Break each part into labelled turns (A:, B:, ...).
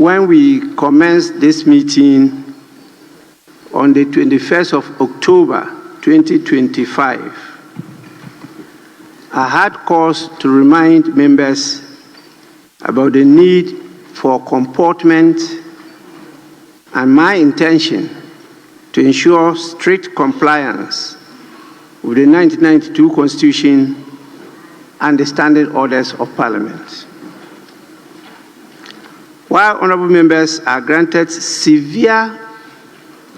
A: when we commenced this meeting on the 21st of October 2025, I had cause to remind members about the need for comportment and my intention to ensure strict compliance with the 1992 Constitution and the standing orders of Parliament. While honorable members are granted severe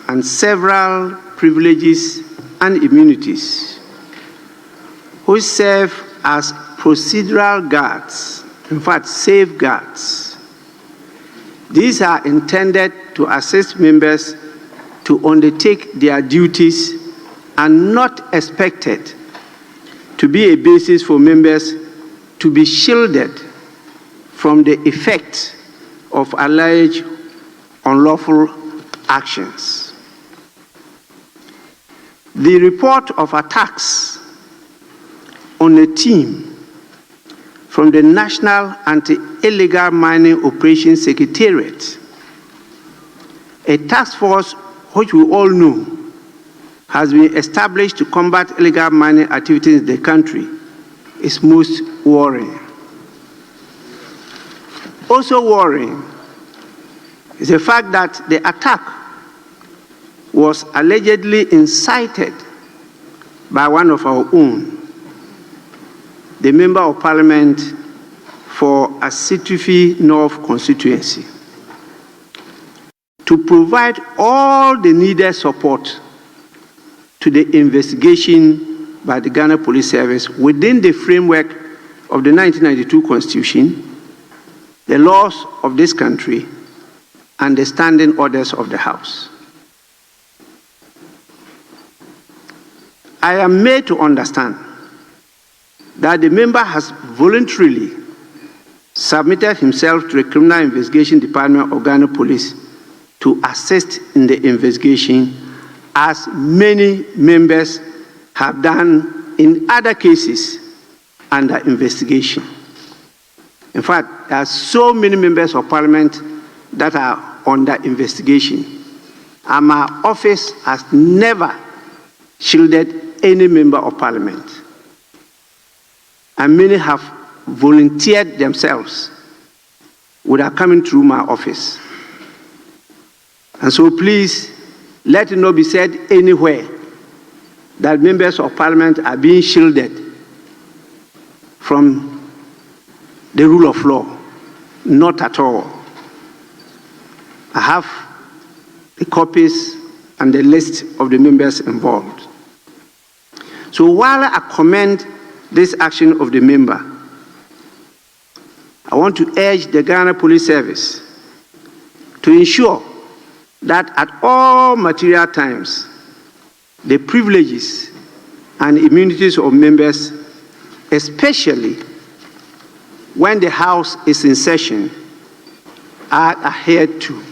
A: and several privileges and immunities, which serve as procedural guards, in fact, safeguards, these are intended to assist members to undertake their duties and not expected to be a basis for members to be shielded from the effect of alleged unlawful actions. The report of attacks on a team from the National Anti-Illegal Mining Operations Secretariat, a task force which we all know has been established to combat illegal mining activities in the country, is most worrying. Also worrying is the fact that the attack was allegedly incited by one of our own, the Member of Parliament for Asitufi North constituency, to provide all the needed support to the investigation by the Ghana Police Service within the framework of the 1992 Constitution, the laws of this country, and the standing orders of the House. I am made to understand that the member has voluntarily submitted himself to the Criminal Investigation Department of Ghana Police to assist in the investigation, as many members have done in other cases under investigation. In fact, there are so many members of Parliament that are under investigation, and my office has never shielded any member of Parliament. And many have volunteered themselves without coming through my office. And so please, let it not be said anywhere that members of Parliament are being shielded from the rule of law. Not at all. I have the copies and the list of the members involved. So while I commend this action of the member, I want to urge the Ghana Police Service to ensure that at all material times, the privileges and immunities of members, especially when the House is in session, are adhered to.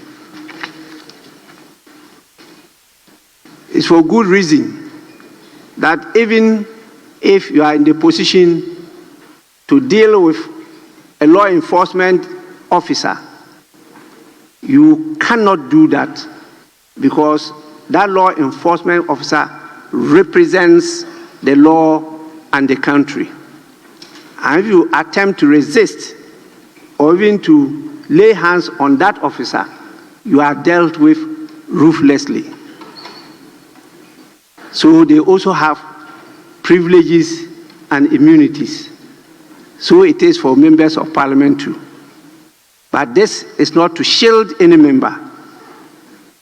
A: It's for good reason that even if you are in the position to deal with a law enforcement officer, you cannot do that because that law enforcement officer represents the law and the country. And if you attempt to resist or even to lay hands on that officer, you are dealt with ruthlessly. So they also have privileges and immunities. So it is for members of Parliament too. But this is not to shield any member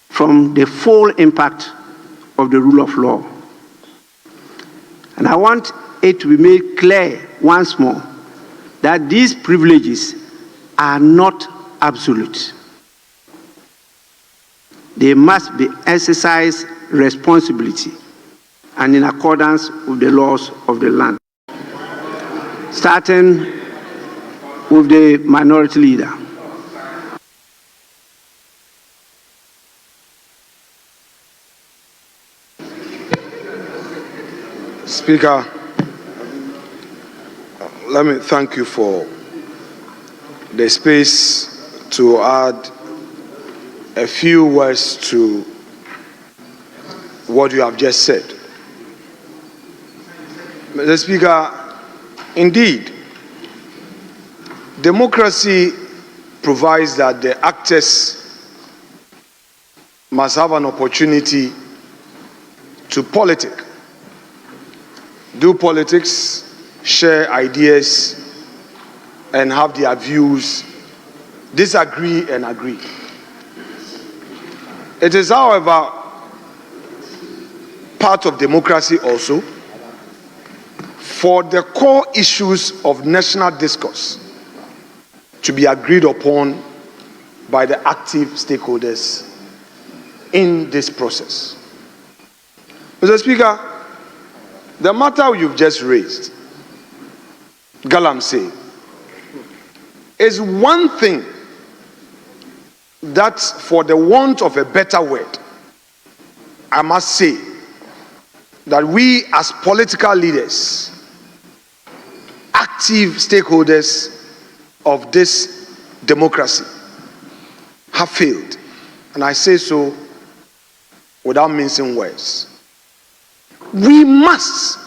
A: from the full impact of the rule of law. And I want it to be made clear once more that these privileges are not absolute. They must be exercised responsibly and in accordance with the laws of the land. Starting with the minority leader.
B: Speaker, let me thank you for the space to add a few words to what you have just said. Mr. Speaker, indeed, democracy provides that the actors must have an opportunity to do politics, share ideas, and have their views, disagree and agree. It is, however, part of democracy also for the core issues of national discourse to be agreed upon by the active stakeholders in this process. Mr. Speaker, the matter you've just raised, Galamsey, is one thing that, for the want of a better word, I must say that we as political leaders, active stakeholders of this democracy, have failed. And I say so without mincing words. We must,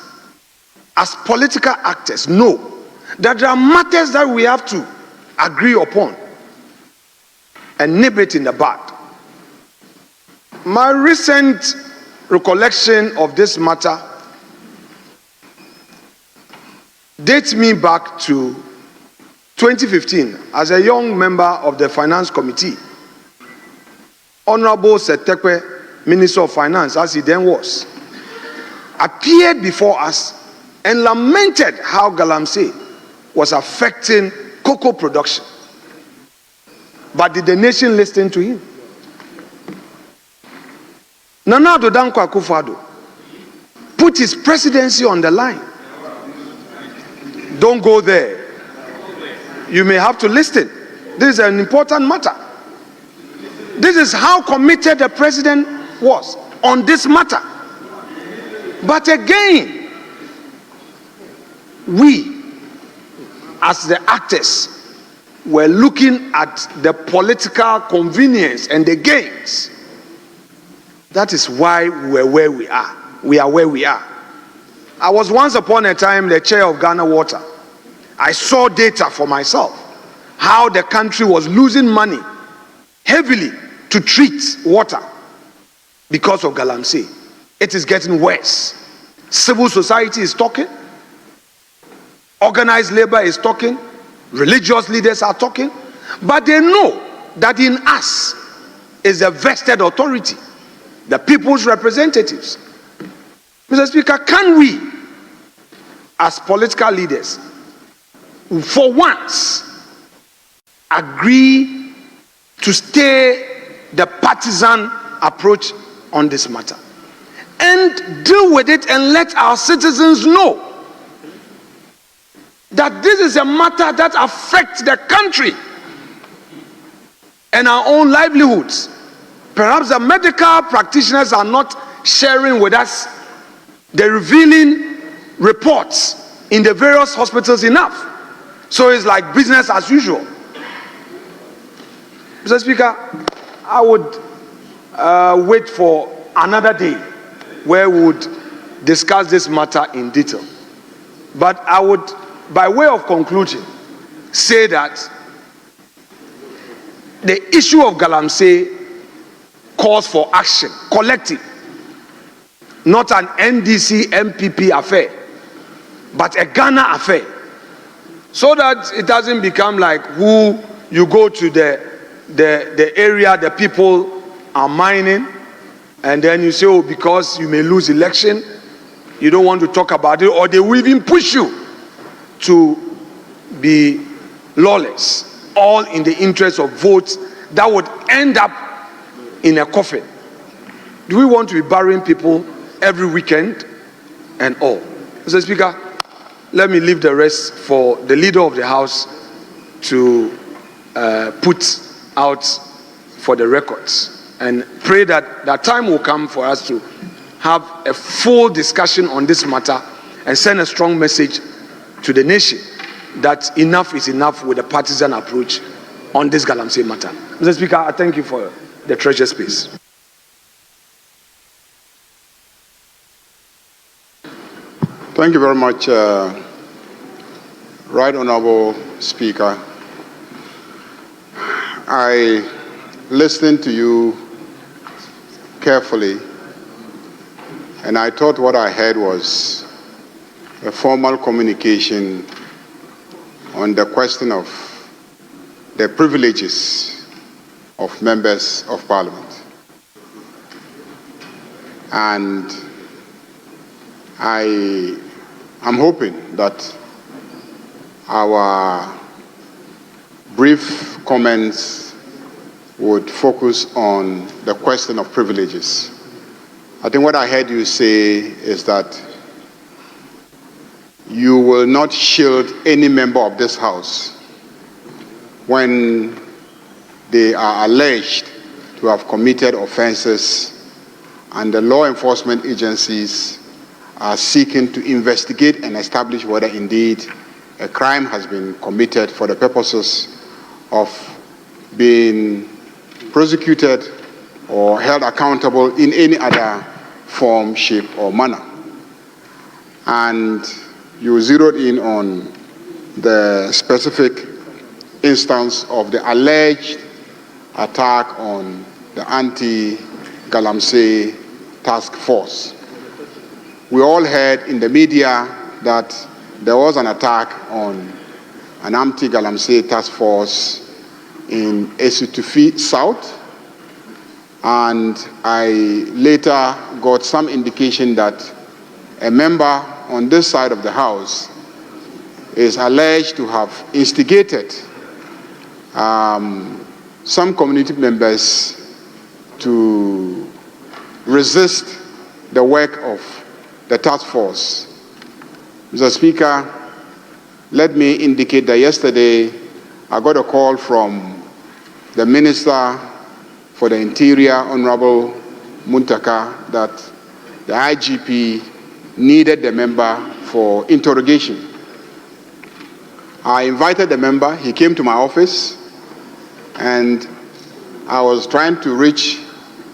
B: as political actors, know that there are matters that we have to agree upon and nip it in the bud. My recent recollection of this matter dates me back to 2015 as a young member of the Finance Committee. Honorable Setekwe, Minister of Finance, as he then was, appeared before us and lamented how Galamsey was affecting cocoa production. But did the nation listen to him? Nana Addo Dankwa Akufo-Addo put his presidency on the line. Don't go there. You may have to listen. This is an important matter. This is how committed the president was on this matter. But again, we, as the actors, were looking at the political convenience and the gains. That is why we are where we are. We are where we are. I was once upon a time the chair of Ghana Water. I saw data for myself, how the country was losing money heavily to treat water because of Galamsey. It is getting worse. Civil society is talking. Organized labor is talking. Religious leaders are talking. But they know that in us is a vested authority, the people's representatives. Mr. Speaker, can we, as political leaders, for once, agree to stay the partisan approach on this matter and deal with it and let our citizens know that this is a matter that affects the country and our own livelihoods? Perhaps the medical practitioners are not sharing with us the revealing reports in the various hospitals enough. So it's like business as usual. Mr. Speaker, I would wait for another day where we would discuss this matter in detail. But I would, by way of conclusion, say that the issue of Galamsey calls for action, collective, not an NDC NPP affair, but a Ghana affair, so that it doesn't become like who you go to the area the people are mining, and then you say, oh, because you may lose election, you don't want to talk about it, or they will even push you to be lawless, all in the interest of votes that would end up in a coffin. Do we want to be burying people every weekend and all? Mr. Speaker, let me leave the rest for the leader of the House to put out for the records, and pray that that time will come for us to have a full discussion on this matter and send a strong message to the nation that enough is enough with the partisan approach on this Galamsey matter. Mr. Speaker, I thank you for the treasure space.
C: Thank you very much, Right Honorable Speaker. I listened to you carefully, and I thought what I heard was a formal communication on the question of the privileges of members of Parliament. And I am hoping that our brief comments would focus on the question of privileges. I think what I heard you say is that you will not shield any member of this House when they are alleged to have committed offenses and the law enforcement agencies are seeking to investigate and establish whether indeed a crime has been committed for the purposes of being prosecuted or held accountable in any other form, shape, or manner. And you zeroed in on the specific instance of the alleged attack on the anti-Galamsey task force. We all heard in the media that there was an attack on an anti-Galamsey task force in Esutufi South, and I later got some indication that a member on this side of the House is alleged to have instigated some community members to resist the work of the task force. Mr. Speaker, let me indicate that yesterday I got a call from the Minister for the Interior, Honorable Muntaka, that the IGP needed the member for interrogation. I invited the member, he came to my office, and I was trying to reach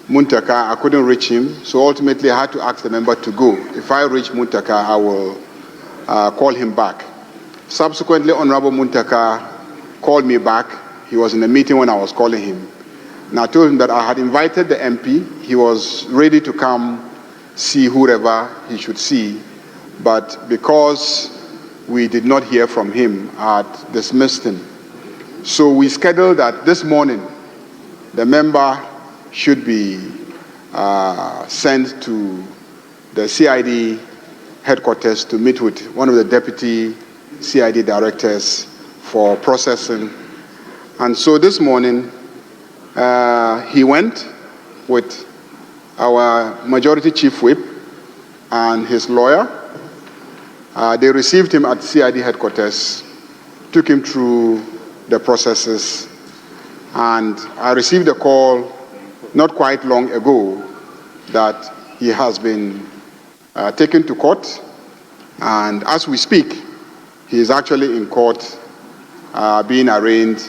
C: Muntaka, I couldn't reach him, so ultimately I had to ask the member to go. If I reach Muntaka, I will call him back. Subsequently, Honorable Muntaka called me back. He was in a meeting when I was calling him. And I told him that I had invited the MP. He was ready to come see whoever he should see, but because we did not hear from him, I had dismissed him. So we scheduled that this morning the member should be sent to the CID headquarters to meet with one of the deputy CID directors for processing. And so this morning, he went with our majority chief whip and his lawyer. They received him at CID headquarters, took him through the processes, and I received a call not quite long ago that he has been taken to court, and as we speak, he is actually in court being arraigned.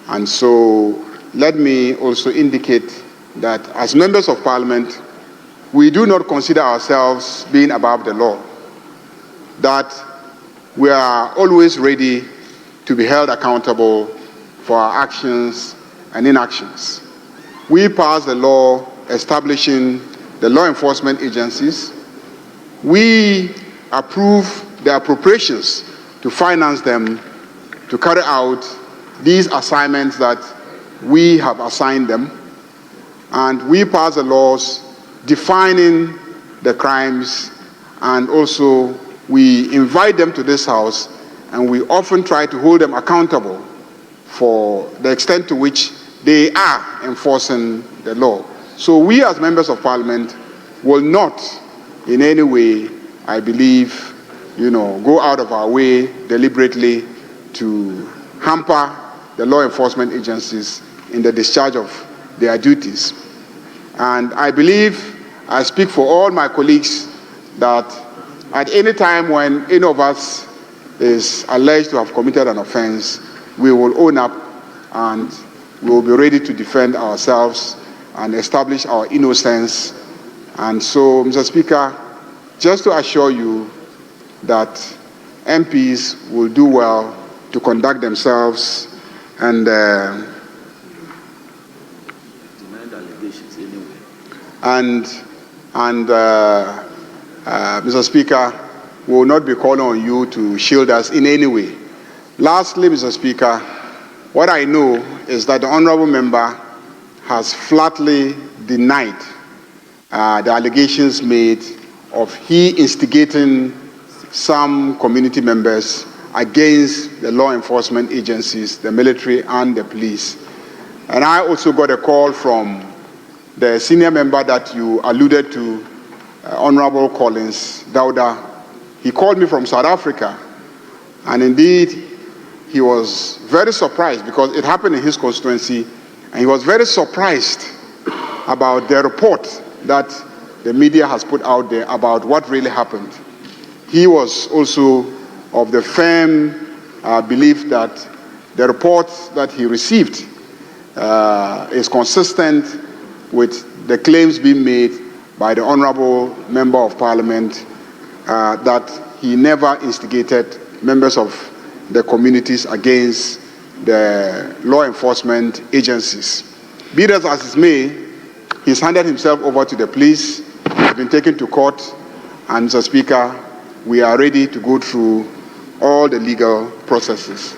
C: And so let me also indicate that as members of Parliament, we do not consider ourselves being above the law, that we are always ready to be held accountable for our actions and inactions. We passed the law establishing the law enforcement agencies. We approve the appropriations to finance them to carry out these assignments that we have assigned them. And we pass the laws defining the crimes, and also we invite them to this House, and we often try to hold them accountable for the extent to which they are enforcing the law. So we as members of Parliament will not in any way, I believe, go out of our way deliberately to hamper the law enforcement agencies in the discharge of their duties. And I believe, I speak for all my colleagues, that at any time when any of us is alleged to have committed an offense, we will own up and we will be ready to defend ourselves and establish our innocence. And so, Mr. Speaker, just to assure you that MPs will do well to conduct themselves and Mr. Speaker, we will not be calling on you to shield us in any way. Lastly, Mr. Speaker, what I know is that the honourable member has flatly denied the allegations made of he instigating some community members against the law enforcement agencies, the military and the police. And I also got a call from the senior member that you alluded to, Honorable Collins Dauda. He called me from South Africa, and indeed he was very surprised because it happened in his constituency, and he was very surprised about the report that the media has put out there about what really happened. He was also of the firm belief that the report that he received is consistent with the claims being made by the Honourable Member of Parliament that he never instigated members of the communities against the law enforcement agencies. Be that as it may, he's handed himself over to the police, he's been taken to court, and Mr. Speaker, we are ready to go through all the legal processes.